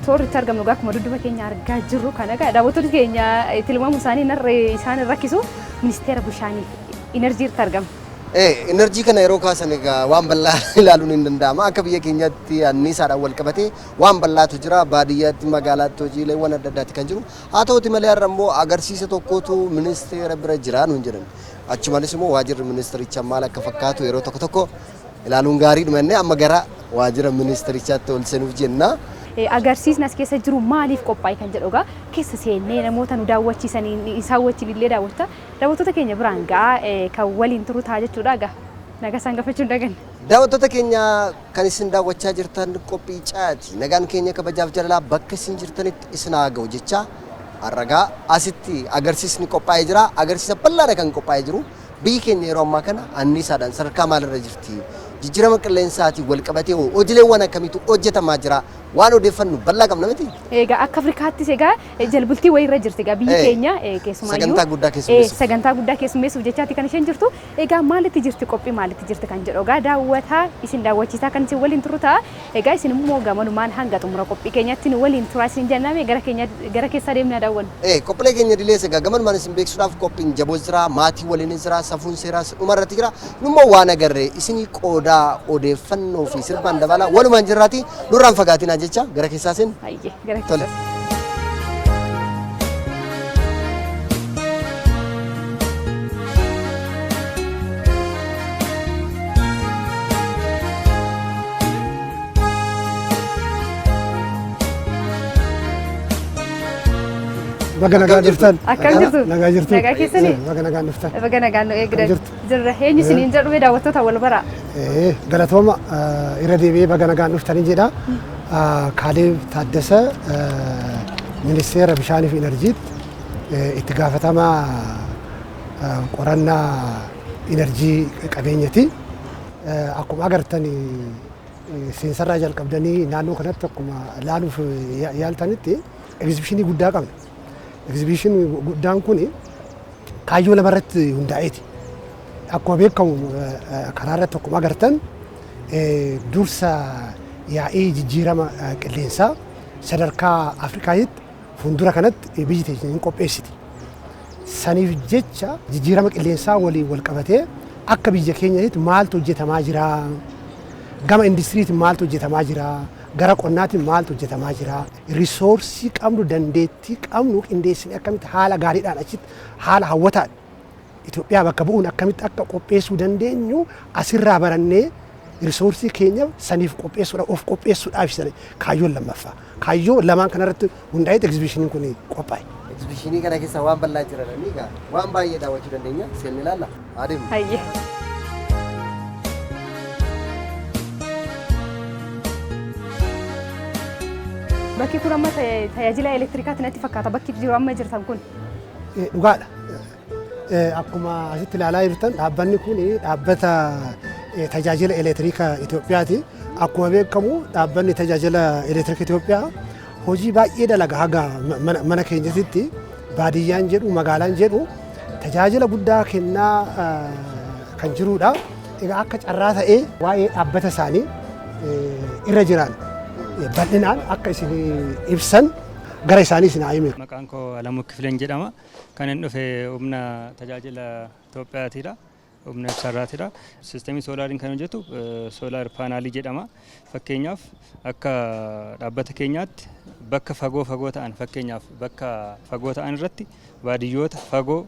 toorri itti argamnu akkuma dudduuba keenya argaa jirru kana daawwattoonni keenya tilmaamu isaanii isaan rakkisu ministeera bishaanii enerjiitti argama. Enerjii kana yeroo kaasan egaa waan bal'aa ilaaluun hin danda'ama. Akka biyya keenyatti anniisaadhaan wal qabatee waan bal'aatu jira. Baadiyyaatti magaalaatti hojiileewwan adda addaatti kan jiru. Haa ta'uuti malee har'a immoo agarsiisa tokkotu ministeera bira jira nuun jedhan. Achumanis immoo waajjirri ministeerichaa maal akka fakkaatu yeroo tokko ilaaluun gaariidhuma inni amma gara waajjira ministeerichaatti ol seenuuf jenna. Agarsiisni as keessa jiru maaliif qophaa'e kan jedhugaa keessa seennee namoota nu daawwachiisanii isaan wajjin illee daawwatta daawwattoota keenya biraan kan waliin turu ta'a jechuudha gaa nagaa isaan gaafachuun dagan. Daawwattoota keenya kan isin daawwachaa jirtan qophii caati nagaan keenya kabajaaf jaalalaa bakka isin jirtanitti isin haa ga'u jecha har'agaa asitti agarsiisni qophaa'ee jira. Agarsiisa bal'aadha kan qophaa'ee jiru. Biyyi keenya yeroo ammaa kana anniisaadhaan sadarkaa maalirra jirti? Jijjiirama qilleensaatiin wal qabatee hojiileewwan akkamiitu hojjetamaa jira? Waan odeeffannu bal'aa qabna miti. Egaa akka Afrikaattis egaa jalbultii wayirra jirti egaa biyyi keenya keessumaayyuu sagantaa guddaa keessummeessuuf jechaati kan isheen jirtu. Egaa maalitti jirti qophii maalitti jirti kan jedhu egaa daawwataa isin daawwachiisaa kan isin waliin turu ta'a. Egaa isin immoo gamanumaan hanga xumura qophii keenyatti nu waliin turaa isin jennaan gara keessaa deemnee daawwannu. Qophiilee keenya dilees egaa gamanumaan isin beeksisuudhaaf qophiin jaboo jira, maatii waliin jira, safuun seeraas dhumarratti jira. Nummoo waan agarree isin qoodaa odeeffannoo fi sirbaan dabalaa walumaan jirraati nurraan fagaatina jecha gara keessaa seen. Ayyee gara keessaa. Baga nagaan dhuftan. Akkam jirtu? Nagaa jirtu. Nagaa keessanii? Baga nagaan dhuftan. Baga nagaan jirra. Eenyu isiniin jedhu daawwattoota wal baraa. Galatooma irra deebi'ee baga nagaan dhuftanii jedha. Kaaleeb Taaddasa ministeera bishaanii fi enerjiitti itti gaafatamaa qorannaa enerjii qabeenyati. Akkuma agartan seensarraa jalqabdanii naannoo kanatti akkuma ilaaluuf yaaltanitti egzibishinii guddaa qabna. Egzibishinii guddaan kun kaayyoo lamarratti hundaa'eeti. Akkuma beekamu karaa irratti akkuma agartan dursa yaa'ii jijjiirama qilleensaa sadarkaa Afrikaatti fuuldura kanatti biyyi teenya hin qopheessiti. Saniif jecha jijjiirama qilleensaa waliin wal qabatee akka biyya keenyaatti maaltu hojjetamaa jira? Gama industiriitiin maaltu hojjetamaa jira? Gara qonnaatiin maaltu hojjetamaa jira? Risoorsii qabnu dandeettii qabnu qindeessine akkamitti haala gaariidhaan achitti haala hawwataan Itoophiyaa bakka bu'uun akkamitti akka qopheessuu dandeenyu asirraa barannee risoorsii keenya saniif qopheessuudhaaf of qopheessuudhaaf kaayyoon lammaffaa. Kaayyoo lamaan kanarratti hundaa'ee egzibishiniin kun qophaa'e. Egzibishinii kana keessa waan bal'aa jiran egaa waan baay'ee daawwachuu dandeenya. Seenne ilaalla. Adeemu. Hayyee. Bakki kun amma tajaajila elektiriikaatti natti fakkaata. Bakki jiru amma jirtan kun. Dhugaadha. Akkuma asitti ilaalaa jirtan dhaabbanni kun dhaabbata tajaajila elektiriika Itoophiyaati. Akkuma beekamu dhaabbanni tajaajila elektiriika Itoophiyaa hojii baay'ee dalaga haga mana keenyatti baadiyyaan jedhu magaalaan jedhu tajaajila guddaa kennaa kan jirudha. Egaa akka carraa ta'ee waa'ee dhaabbata isaanii irra jiran bal'inaan akka isin ibsan gara isaanii isin haa himu. Maqaan koo Alamuu Kifileen jedhama. Kan inni dhufe humna tajaajila Itoophiyaatiidha. Humna ibsaarraatidha. Siistemii soolaariin kan hojjetu soolaar paanaalii jedhama. Fakkeenyaaf akka dhaabbata keenyaatti bakka fagoo ta'an fakkeenyaaf bakka fagoo ta'an irratti baadiyyoota fagoo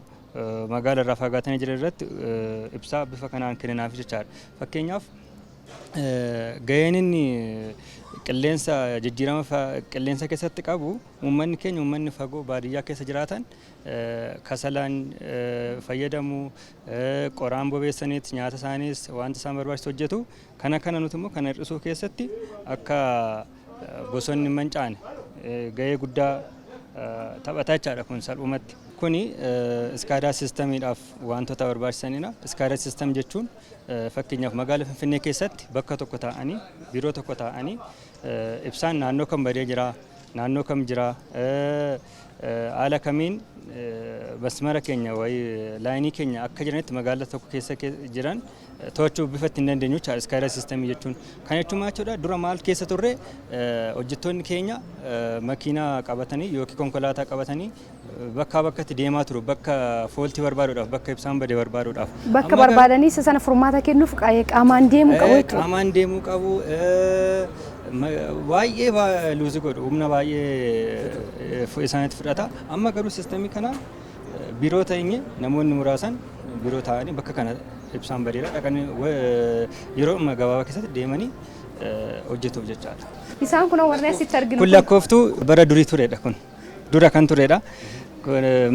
magaala irraa fagaatanii jiran irratti ibsaa bifa kanaan kenninaaf jechaadha. Fakkeenyaaf gaheen inni qilleensa jijjiirama qilleensa keessatti qabu uummanni keenya uummanni fagoo baadiyyaa keessa jiraatan kasalaan fayyadamu qoraan bobeessaniit nyaata isaaniis wanta isaan barbaachisu hojjetu kana nuti immoo kana hir'isuu keessatti akka bosonni mancaane gahee guddaa taphataa jechaadha kun salphumatti. Kuni iskaadaa siistamiidhaaf wantoota barbaachisanidha. Iskaadaa siistam jechuun fakkeenyaaf magaalaa Finfinnee keessatti bakka tokko taa'anii biiroo tokko taa'anii ibsaan naannoo kam badee jira, naannoo kam jira, haala kamiin basmara keenya wayi laayinii keenya akka jiranitti magaalaa tokko keessa jiran to'achuu bifa ittiin dandeenyu jechuudha iskaayiraa siistemii jechuun. Kan jechuun jechuudha dura maal keessa turre hojjettoonni keenya makiinaa qabatanii yookiin konkolaataa qabatanii bakkaa bakkatti deemaa turu bakka fooltii barbaaduudhaaf bakka ibsaan badee barbaaduudhaaf. Bakka barbaadanii sana furmaata kennuuf qaamaan deemuu qabu jechuudha. Qaamaan deemuu qabu. Baay'ee luuzi godhu humna baay'ee isaanitti fudhata. Amma garuu siistemii kana biiroo ta'inye namoonni muraasan biiroo ta'anii bakka kana ibsaan badeera dhaqanii yeroo gabaabaa keessatti deemanii hojjetuuf jechaadha. Isaan kun warreen asitti arginu. Kun lakkooftuu bara durii turedha kun. Dura kan turedha.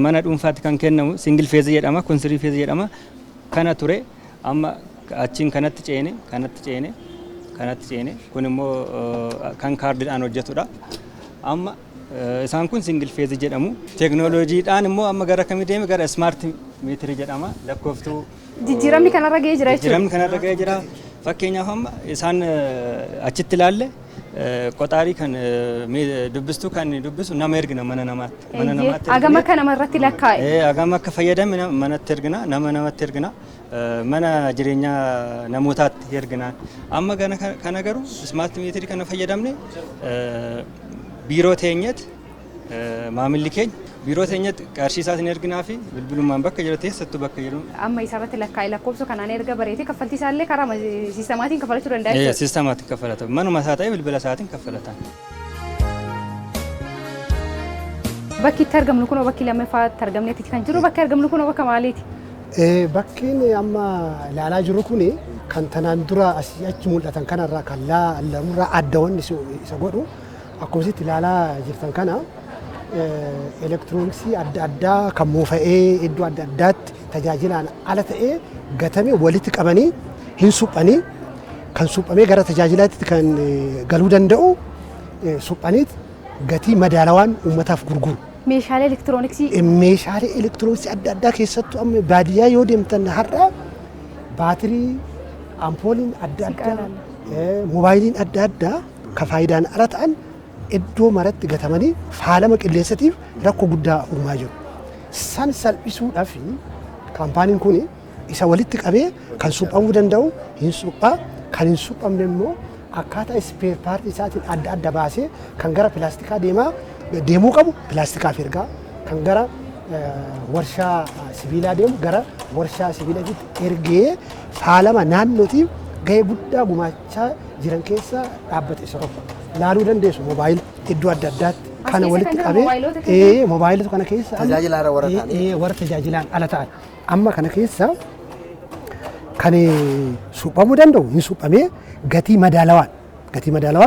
Mana dhuunfaatti kan kennamu singil feezii jedhama kun sirii feezii jedhama. Kana ture amma achiin kanatti ceene kun immoo kan kaardiidhaan hojjetudha. Amma isaan kun singil feezii jedhamu. Teknooloojiidhaan immoo amma gara kamii deeme gara smaart meetirii jedhama lakkooftuu. Jijjiiramni kanarra ga'ee jira jechuudha. Jijjiiramni kanarra ga'ee jira. Fakkeenyaaf amma isaan achitti ilaalle qoxaarii kan dubbistuu kan dubbisu nama ergina mana namaatti. Mana namaatti. Agama akka namarratti lakkaa'e. Agama akka fayyadame manatti ergina namatti ergina. Mana jireenyaa namootaatti ergina. Amma kana garuu smaart meetirii kana fayyadamne biiroo teenyetti maamilli keenya biiroo teenyetti qarshii isaatiin erginaa fi bilbilummaan bakka jiru teessattuu bakka jiru. Amma isarratti lakkaa'e lakkoofsa kanaan erga bareetee kaffaltii isaallee karaa siistemaatiin kaffalachuu danda'a jechuudha. Siistemaatiin kaffalata. Manuma isaa ta'ee bilbila isaatiin kaffalata. Bakki itti argamnu kun bakki lammaffaatti argamneeti kan jiru bakki argamnu kun bakka maaliiti? Bakkiin amma ilaalaa jiru kun kan tanaan dura asii achi mul'atan kanarraa kan lamuurraa adda wanni isa godhu akkuma ilaalaa jirtan kana elektirooniksii adda addaa kan moofa'ee iddoo adda addaatti tajaajilaan ala ta'ee gatame walitti qabanii hin suphanii kan suphamee gara tajaajilaatti kan galuu danda'u suphaniit gatii madaalawaan uummataaf gurguru. Meeshaalee elektirooniksii adda addaa keessattuu amma baadiyyaa yoo deemtan har'a baatirii ampooliin adda addaa moobaayiliin adda addaa kan faayidaan ala ta'an iddoo maratti gatamanii faalama qilleensatiif rakkoo guddaa uumaa jiru. San salphisuudhaaf kaampaaniin kun isa walitti qabee kan suphamuu danda'u hin suphaa kan hin suphamne immoo akkaataa ispeer paartii isaatiin adda adda baasee kan gara pilaastikaa deemuu qabu pilaastikaaf ergaa kan gara warshaa sibiilaa deemu gara warshaa sibiilaatti ergee faalama naannootiif gahee guddaa gumaachaa jiran keessa dhaabbate isa tokko. Laaluu dandeessu moobaayila iddoo adda addaatti kana walitti qabee moobaayilota kana keessa warra tajaajilaan ala ta'an amma kana keessa kan suphamuu danda'u hin suphamee gatii madaalawaan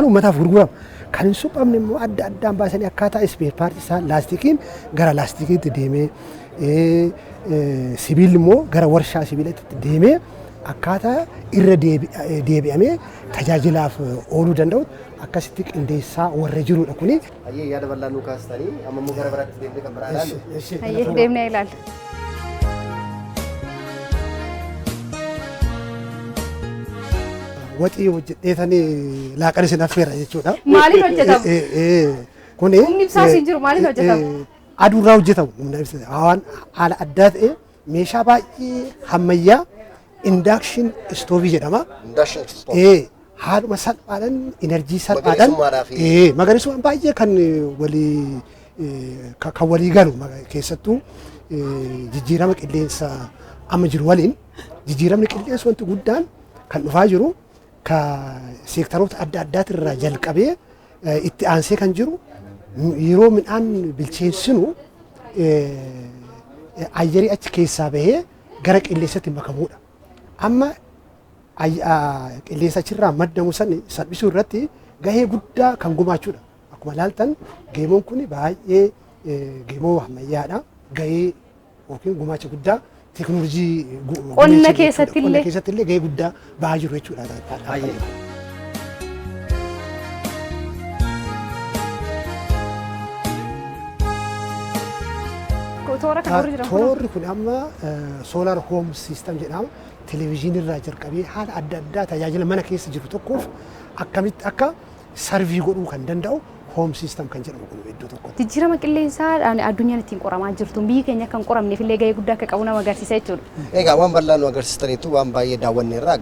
uummataaf gurgurama. Kan hin suphamne immoo adda addaan baasanii akkaataa ispeer paartii isaa laastikiin gara laastikiitti deemee sibiilli immoo gara warshaa sibiilatti deemee akkaataa irra deebi'amee tajaajilaaf ooluu danda'u akkasitti qindeessaa warra jirudha kuni. Ayyee yaada bal'aa nu kaastanii amma immoo gara biraatti deemnee kan biraa ilaallu. Ayyee deemnee ilaalla. Waxii hojjedheetanii laaqana isin affeera jechuudha. Maaliin hojjetamu? Kuni humni ibsaas hin jiru maaliin hojjetamu? Aduurraa hojjetamu. Waan haala addaa ta'e meeshaa baay'ee ammayyaa induction stoovii jedhama. Haaluma salphaadhaan enerjii salphaadhaan magariisummaan baay'ee kan walii galu keessattuu jijjiirama qilleensa amma jiru waliin jijjiiramni qilleensa wanti guddaan kan dhufaa jiru ka seektaroota adda addaatirraa jalqabee itti aansee kan jiru yeroo midhaan bilcheessinu ayyarii achi keessaa bahee gara qilleensatti makamuudha. Amma qilleensa achirraa maddamu san salphisuu irratti gahee guddaa kan gumaachuudha. Akkuma ilaaltan geemoon kun baay'ee geemoo ammayyaadha. Gahee yookiin gumaacha guddaa teknoolojii qonna keessatti illee gahee guddaa bahaa jiru jechuudha. Toorri kun amma soolaar hoom siistem jedhama. Televezyiinii irraa jalqabee haala adda addaa tajaajila mana keessa jiru tokkoof akkamitti akka sarvii godhuu kan danda'u home system kan jedhamu kun iddoo tokkotti. Jijjiirama qilleensaa addunyaan ittiin qoramaa jirtu biyyi keenya kan qoramneef illee gahee guddaa akka qabu nama agarsiisa jechuudha. Egaa waan bal'aa nu agarsiistaniitu waan baay'ee daawwanneerra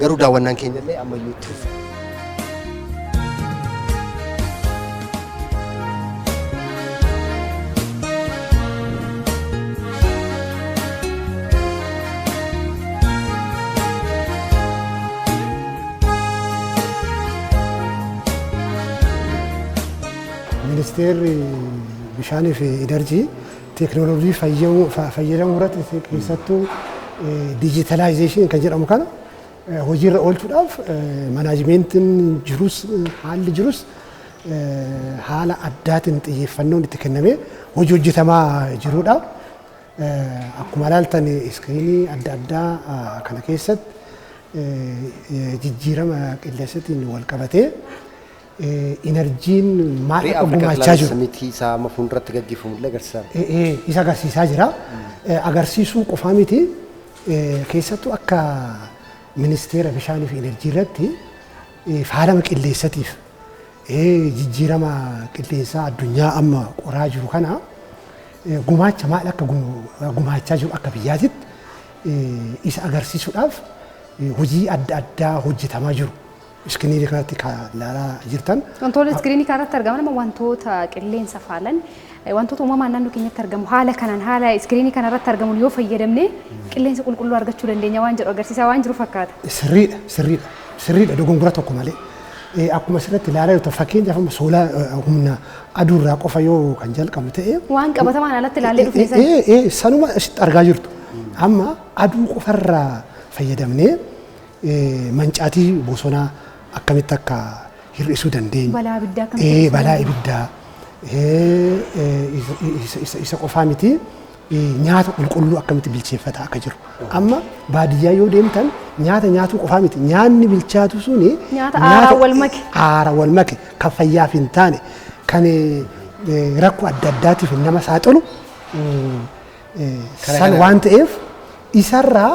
garuu daawwannaan keenya illee ammayyuu itti fufa. Ministeerri bishaanii fi enerjii teekinooloojii fayyadamuu irratti keessattuu dijitaalaayizeeshinii kan jedhamu kana hojiirra oolchuudhaaf manaajimentiin jirus haalli jirus haala addaatiin xiyyeeffannoon itti kennamee hojii hojjetamaa jirudha. Akkuma ilaaltan iskiriinii adda addaa kana keessatti jijjiirama qilleensaatiin wal qabatee enerjiin maal akka gumaachaa jiru. Miti isaa amma fuulduratti gaggeeffamu illee agarsiisa. Isa agarsiisaa jira. Agarsiisuu qofaa miti keessattuu akka ministeera bishaanii fi enerjii irratti faalama qilleensaatiif jijjiirama qilleensaa addunyaa amma qoraa jiru kana gumaacha maal akka gumaachaa jiru akka biyyaatitti isa agarsiisuudhaaf hojii adda addaa hojjetamaa jiru. Iskiriinii kanatti kan ilaalaa jirtan. Wantoota iskiriinii kanatti argaman wantoota qilleensa faalan wantoota uumamaan naannoo keenyatti argamu haala kanaan haala iskiriinii kanarratti argamuun yoo fayyadamne qilleensa qulqulluu argachuu dandeenya waan jedhu agarsiisaa waan jiru fakkaata. Sirriidha dogongora tokko malee. Akkuma asirratti ilaalaa jirtu fakkeenyaaf soolaa humna aduurraa qofa yoo kan jalqabu ta'e. Waan qabatamaan alatti ilaallee dhufne sanuma asitti argaa jirtu. Amma aduu qofarraa fayyadamnee mancaatii bosonaa akkamitti akka hir'isuu dandeenya. Balaa ibiddaa akkamitti balaa ibiddaa isa qofaa miti nyaata qulqulluu akkamitti bilcheeffataa akka jiru. Amma baadiyyaa yoo deemtan nyaata nyaatuu qofaa miti nyaanni bilchaatu suni nyaata aaraa wal make kan fayyaaf hin taane kan rakkoo adda addaatiif nama saaxilu san waan ta'eef isarraa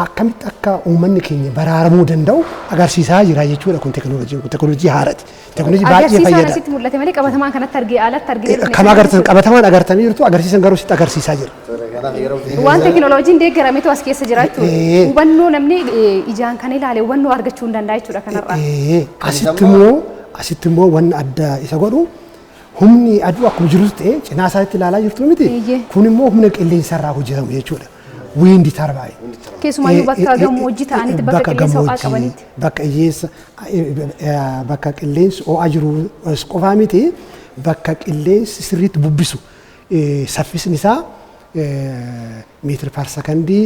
akkamitti akka uummanni keenya baraaramuu danda'u agarsiisaa jira jechuudha kun teekinooloojii haaraati. Teekinooloojii baay'ee fayyada. Agarsiisaan asitti mul'ate malee qabatamaan kanatti argee alatti argee. Kama agartan qabatamaan agartanii jirtu agarsiisan garuu sitti agarsiisaa jira. Waan teekinooloojiin deeggarametu as keessa jira jechuudha. Hubannoo namni ijaan kan ilaale hubannoo argachuu hin danda'a jechuudha kanarraa. Asitti immoo wanni adda isa godhu humni aduu akkuma jirus ta'e cinaa isaatti ilaalaa jirtu miti. Kun immoo humna qilleensarraa hojjetamu jechuudha. Wiindi tarbaa'e. Keessumayyuu bakka gammoojjii ta'anitti bakka qilleensa ho'aa qabanitti. Bakka qilleensi ho'aa jiru qofaa miti bakka qilleensi sirriitti bubbisu saffisni isaa meetira par sekondii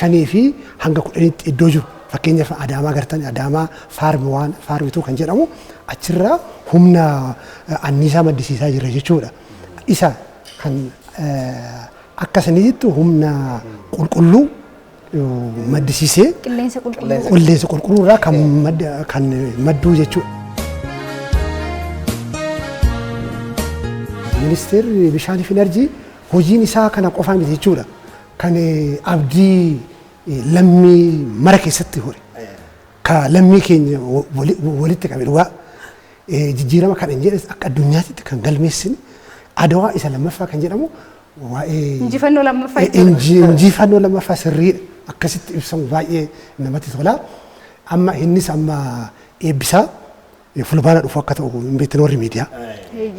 5 fi hanga 10tti iddoo jiru. Fakkeenyaaf Adaamaa agartan Adaamaa faarmituu kan jedhamu achirraa humna anniisaa maddisiisaa jira jechuudha. Isa kan akkasanitti humna qulqulluu maddisiisee qilleensa qulqulluu irraa kan madduu jechuudha. Ministeerri bishaanii fi enerjii hojiin isaa kana qofaa miti jechuudha. Kan abdii lammii mara keessatti hore. Ka lammii keenya walitti qabe dhugaa jijjiirama kan hin jedhes akka addunyaatti kan galmeessine Adawaa isa lammaffaa kan jedhamu injifannoo lammaffaa injifannoo lammaffaa sirriidha. Akkasitti ibsamu baay'ee namatti tola. Amma innis amma eebbisaa fulbaana dhufu akka ta'u hin beektan warri miidiyaa.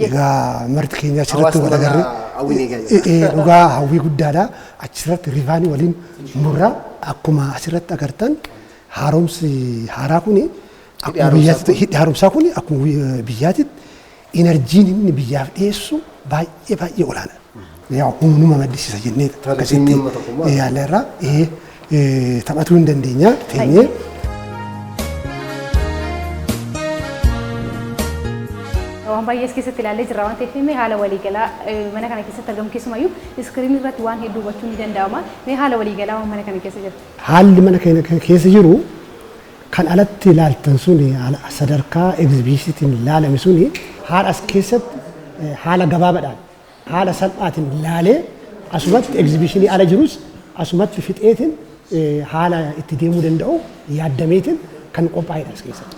Egaa marti keenya achirratti wal agarre dhugaa hawwii guddaadha. Achirratti rivaanii waliin murraa akkuma asirratti agartan haaromsi haaraa kuni akkuma biyyaatti hidhi haaromsaa kuni akkuma biyyaatitti enerjiin inni biyyaaf dhiyeessu baay'ee olaanaa. Yaa humnuma maddisiisa jennee akkasitti yaallarraa taphatuu hin dandeenya teenyee. Waan baay'ee as keessatti ilaallee jirra waan ta'eef haala waliigalaa mana kana keessatti argamu keessumayyuu iskiriinii irratti waan hedduu hubachuu ni danda'ama. Haala waliigalaa waan mana kana keessa jiru. Haalli mana kana keessa jiru kan alatti ilaaltan suni sadarkaa egzibishiniitiin ilaalame suni haala as keessatti haala gabaabaadhaan haala salphaatiin ilaalee asumatti egzibishinii ala jirus asumatti fixeetiin haala itti deemuu danda'u yaaddameetiin kan qophaa'edha as keessatti.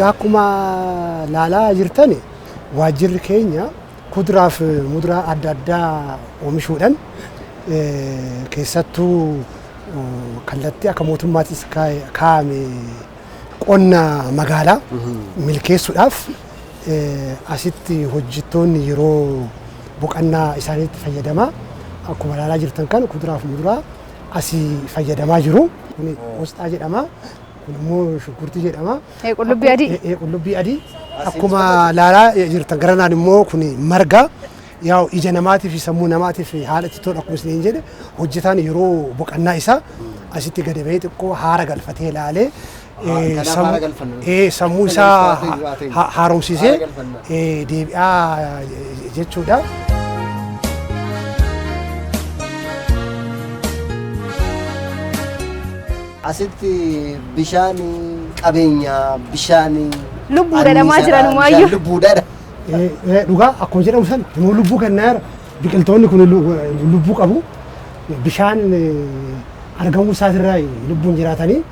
Akkuma laalaa jirtan waajjirri keenya kuduraa fi muduraa adda addaa oomishuudhaan keessattuu kallattii akka mootummaattis kaa'ame qonna magaalaa milkeessuudhaaf asitti hojjettoonni yeroo boqonnaa isaaniitti fayyadamaa akkuma laalaa jirtan kan kuduraa fi muduraa asii fayyadamaa jiru. Kun qosxaa jedhama. Kun immoo shunkurtii jedhama. Qullubbii adii. Qullubbii adii. Akkuma laalaa jirtan garanaan immoo kun marga. Yaa ija namaatiif sammuu namaatiif haala itti tolu akkuma isin jedhe hojjetaan yeroo boqonnaa isaa asitti gad ba'ee xiqqoo haara galfatee ilaalee sammuu isaa haaromsiisee deebi'aa jechuudha. Asitti bishaan qabeenya bishaan lubbuudha dhamaa jiran maayyuu. Lubbuudha. Dhugaa akkuma jedhamu san immoo lubbuu kennaa jira. Biqiltoonni kun lubbuu qabu. Bishaan argamuu isaatirraa lubbuun jiraatanii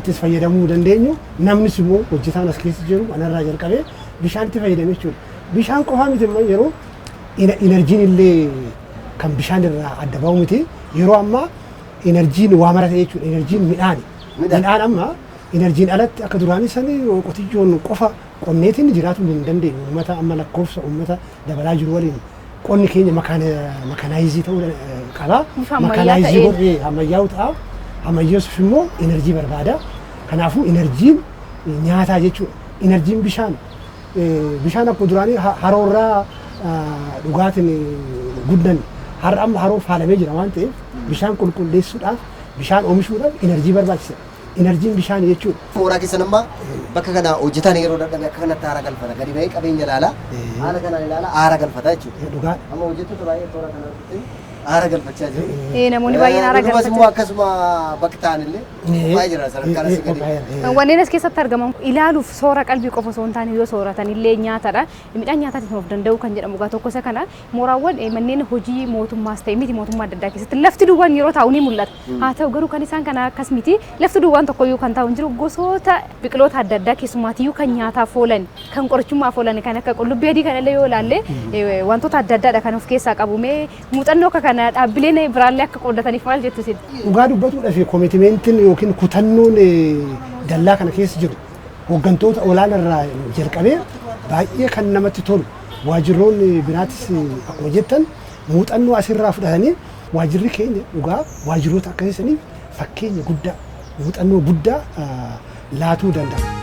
ittis fayyadamuu dandeenyu. Namnis immoo hojjetaan as keessa jiru anarraa jalqabee bishaan itti fayyadame jechuudha. Bishaan qofaa miti yeroo enerjiin illee kan bishaan irraa adda bahu miti. Yeroo ammaa enerjiin waa marate jechuudha. Enerjiin midhaani. Midhaan amma enerjiin alatti akka duraanii sanii qotiyyoon qofa qonneetiin jiraatu hin dandeenyu. Uummata amma lakkoofsa uummata dabalaa jiru waliin qonni keenya makanaayizii ta'uu qaba. Makanaayizii godhee ammayyaa'u ta'a. Ammayyeessuuf immoo enerjii barbaada. Kanaafuu enerjiin nyaataa jechuudha. Enerjiin bishaan akka duraanii haroorraa dhugaatiin guddan har'a amma haroo faalamee jira waan ta'eef bishaan qulqulleessuudhaaf bishaan oomishuudhaaf enerjii barbaachisa. Enerjiin bishaan jechuudha. Mooraa keessan amma bakka kana hojjetaan yeroo dadhabe akka kanatti haara galfata. Gadi ba'ee qabeenya ilaala. Haala kanaan ilaala haara galfata jechuudha. Dhugaadha. Amma hojjettoota baay'ee toora kanatti haara galfachaa jiru. Namoonni baay'een haara galfachaa jiru. Akkasuma bakki ta'anillee baay'ee jira sadarkaan asii gadi. Wanneen as keessatti argaman ilaaluuf soora qalbii qofa osoo hin taane yoo sooratan illee nyaatadha. Midhaan nyaataatiin of danda'uu kan jedhamu gaa tokko isa kana mooraawwan manneen hojii mootummaas ta'e miti mootummaa adda addaa keessatti lafti duwwaan yeroo taa'u ni mul'ata. Haa ta'u garuu kan isaan kana akkas miti lafti duwwaan tokkoyyuu kan taa'u hin jiru gosoota biqiloota adda addaa keessumaatiyyuu kan nyaataaf oolan kan qorichummaaf oolan kan akka qullubbii adii kanallee yoo ilaalle wantoota adda addaadha kan of keessaa qabumee muuxannoo akka kana dhaabbileen biraallee akka qoodataniif maal jettu isin? Dhugaa dubbatuudhaaf koomitimentiin yookiin kutannoon dallaa kana keessa jiru hooggantoota olaanaa irraa jalqabee baay'ee kan namatti tolu waajjirroonni biraatis akkuma jettan muuxannoo asirraa fudhatanii waajjirri keenya dhugaa waajjirroota akkasiisaniif fakkeenya guddaa muuxannoo guddaa laatuu danda'a.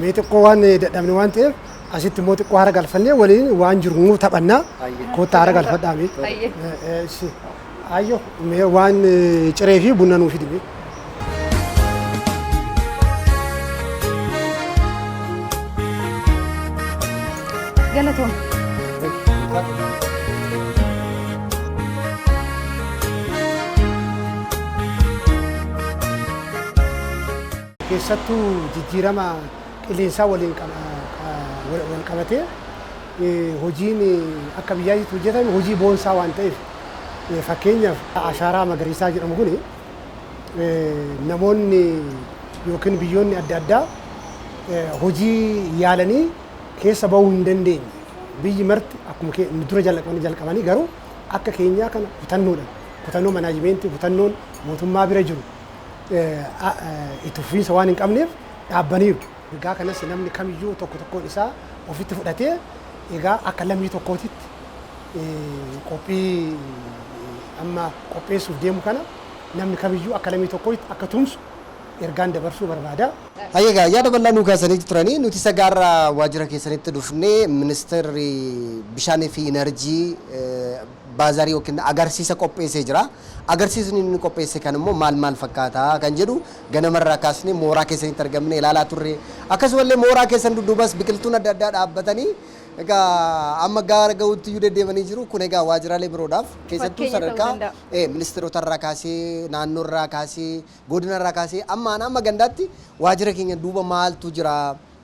Mee xiqqoo waan dadhabne waan ta'eef asitti immoo xiqqoo haara galfannee waliin waan jiru nuu taphannaa kootta haara galfadhaa mee. Ayyo mee waan ciree fi bunna nuu fidi mee. Galatoon. Keessattuu jijjiirama qilleensaa waliin wal qabatee hojiin akka biyyaatti hojjetame hojii boonsaa waan ta'eef fakkeenyaaf ashaaraa magariisaa jedhamu kun namoonni yookiin biyyoonni adda addaa hojii yaalanii keessa bahuu hin dandeenye. Biyyi marti akkuma dura jalqabanii garuu akka keenyaa kana kutannoo manaajimentii kutannoon mootummaa bira jiru itti fufiinsa waan hin qabneef dhaabbaniiru. Egaa kanas namni kamiyyuu tokkoon isaa ofitti fudhatee egaa akka lammii tokkootitti qophii amma qopheessuuf deemu kana namni kamiyyuu akka lammii tokkootitti akka tumsu ergaan dabarsuu barbaada. Hayyegaa yaada bal'aa nuu kaasanii turanii nuti sagaarraa waajjira keessanitti dhufnee ministeerri bishaanii fi enerjii baazarii yookiin agarsiisa qopheessee jira. Agarsiisni inni qopheesse kan immoo maal fakkaata kan jedhu ganamarraa kaasnee mooraa keessatti argamne ilaalaa turre. Akkasumallee mooraa keessan dudduubas biqiltuun adda addaa dhaabbatanii egaa amma gaara ga'uutti iyyuu deddeemanii jiru. Kun egaa waajjiraalee biroodhaaf keessattuu sadarkaa ministeerotarraa kaasee naannoorraa kaasee godinarraa kaasee amma gandaatti waajjira keenya duuba maaltu jira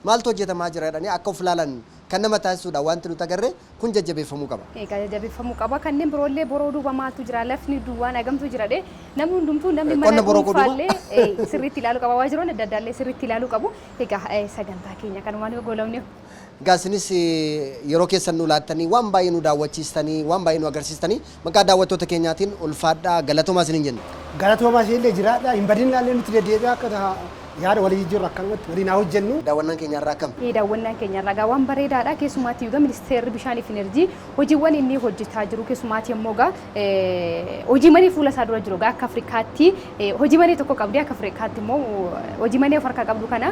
maaltu hojjetamaa jira jedhanii akka of ilaalan kan nama taasisuudha wanti nuti agarre kun jajjabeeffamuu qaba. Egaa jajjabeeffamuu qaba kanneen biroollee boroo duuba maaltu jira lafni duwwaan hagamtu jira de namni hundumtuu namni mana dhuunfaallee sirriitti ilaaluu qaba waajjiroonni adda addaallee sirriitti ilaaluu qabu. Egaa sagantaa keenya kanumaan goolabne. Egaa isinis yeroo keessan nu laattanii waan baay'ee nu daawwachiistanii waan baay'ee nu agarsiistanii maqaa daawwattoota keenyaatiin ulfaadhaa galatoomaa isiniin jenna. Galatoomaa illee jiraadha hin badinaallee nuti deddeebi'aa akka yaada walii jirru akkanumatti waliin haa hojjennu. Daawwannaan keenya irraa akkam? Daawwannaan keenya irraa waan bareedaadha keessumaatti yuuga ministeerri bishaanii fi enerjii hojiiwwan inni hojjetaa jiru keessumaatti immoo gaa hojii manee fuula isaa dura jiru gaa akka Afrikaatti hojii manee tokko qabdi akka Afrikaatti immoo hojii manee of harkaa qabdu kana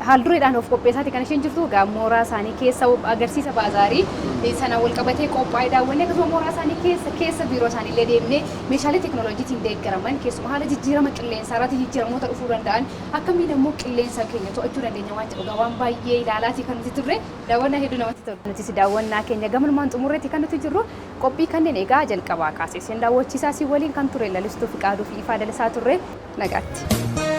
haaldureedhaan of qopheessaati kan isheen jirtu gaa mooraa isaanii keessa agarsiisa baazaarii sana wal qabatee qophaa'ee daawwannee akkasuma mooraa isaanii keessa biiroo isaanii illee deemnee meeshaalee teekinooloojiitiin deeggaraman keessuma haala jijjiirama qilleensaa irratti jijjiiramoota dhufuu danda'an akkamiin immoo qilleensa keenya to'achuu dandeenya waan jedhu waan baay'ee ilaalaatii kan nuti turre daawwannaa hedduu namatti tolu. Nutis daawwannaa keenya gamalmaan xumurreetti kan nuti jirru qophii kanneen egaa jalqabaa kaasee seen daawwachiisaa si waliin kan ture lalistuu fi qaaduu fi ifaa dalisaa turre nagaatti.